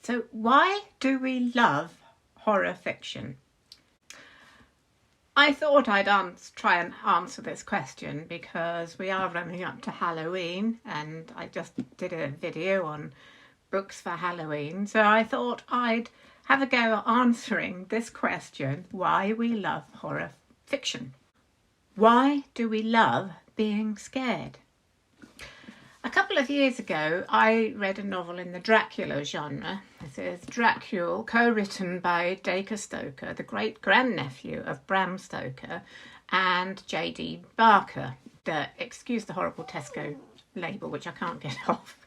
So why do we love horror fiction? I thought I'd try and answer this question because we are running up to Halloween and I just did a video on books for Halloween. So I thought I'd have a go at answering this question, why we love horror fiction. Why do we love being scared? A couple of years ago, I read a novel in the Dracula genre. This is Dracula, co-written by Dacre Stoker, the great-grandnephew of Bram Stoker, and J.D. Barker. Excuse the horrible Tesco label, which I can't get off.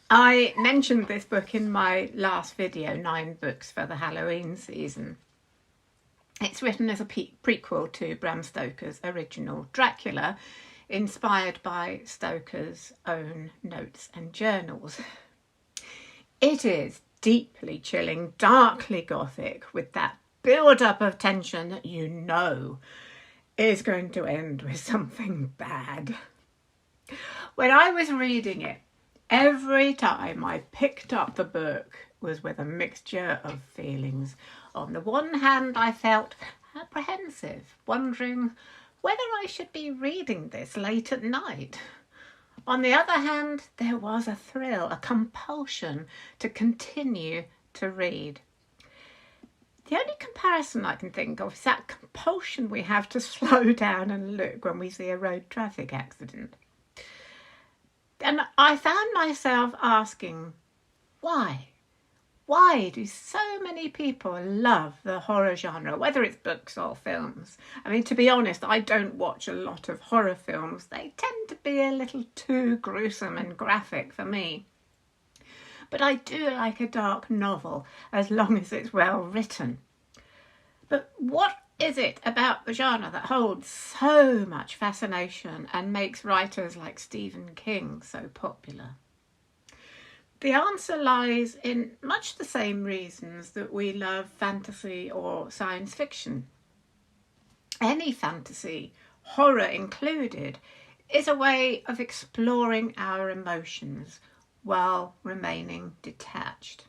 I mentioned this book in my last video, 9 books for the Halloween season. It's written as a prequel to Bram Stoker's original Dracula, inspired by Stoker's own notes and journals. It is deeply chilling, darkly gothic, with that build-up of tension that you know is going to end with something bad. When I was reading it, every time I picked up the book was with a mixture of feelings. On the one hand, I felt apprehensive, wondering whether I should be reading this late at night. On the other hand, there was a thrill, a compulsion to continue to read. The only comparison I can think of is that compulsion we have to slow down and look when we see a road traffic accident. And I found myself asking, why? Why do so many people love the horror genre, whether it's books or films? I mean, to be honest, I don't watch a lot of horror films. They tend to be a little too gruesome and graphic for me. But I do like a dark novel, as long as it's well written. But what is it about the genre that holds so much fascination and makes writers like Stephen King so popular? The answer lies in much the same reasons that we love fantasy or science fiction. Any fantasy, horror included, is a way of exploring our emotions while remaining detached.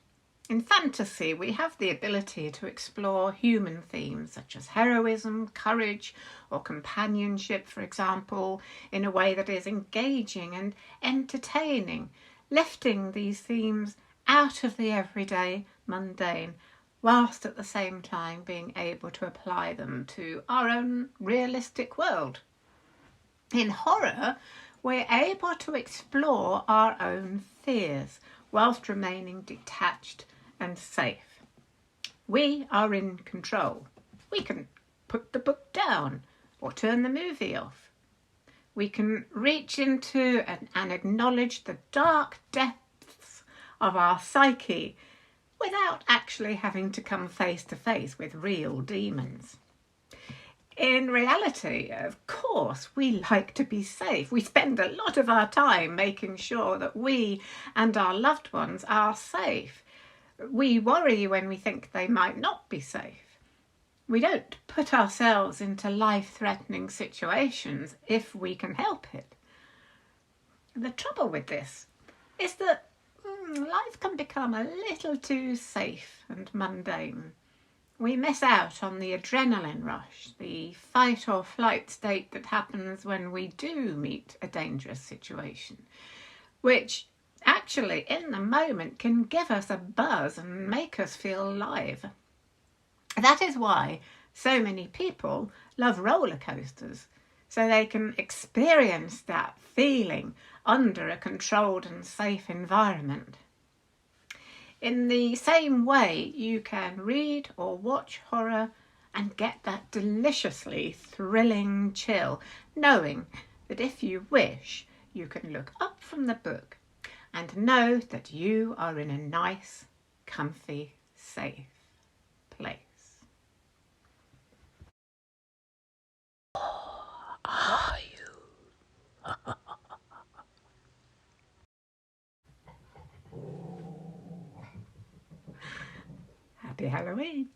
In fantasy, we have the ability to explore human themes such as heroism, courage, or companionship, for example, in a way that is engaging and entertaining, lifting these themes out of the everyday mundane, whilst at the same time being able to apply them to our own realistic world. In horror, we're able to explore our own fears whilst remaining detached and safe. We are in control. We can put the book down or turn the movie off. We can reach into and acknowledge the dark depths of our psyche without actually having to come face to face with real demons. In reality, of course, we like to be safe. We spend a lot of our time making sure that we and our loved ones are safe. We worry when we think they might not be safe. We don't put ourselves into life-threatening situations if we can help it. The trouble with this is that life can become a little too safe and mundane. We miss out on the adrenaline rush, the fight or flight state that happens when we do meet a dangerous situation, which actually in the moment can give us a buzz and make us feel alive. That is why so many people love roller coasters, so they can experience that feeling under a controlled and safe environment. In the same way, you can read or watch horror and get that deliciously thrilling chill, knowing that if you wish, you can look up from the book and know that you are in a nice, comfy, safe place. Are you? Happy Halloween.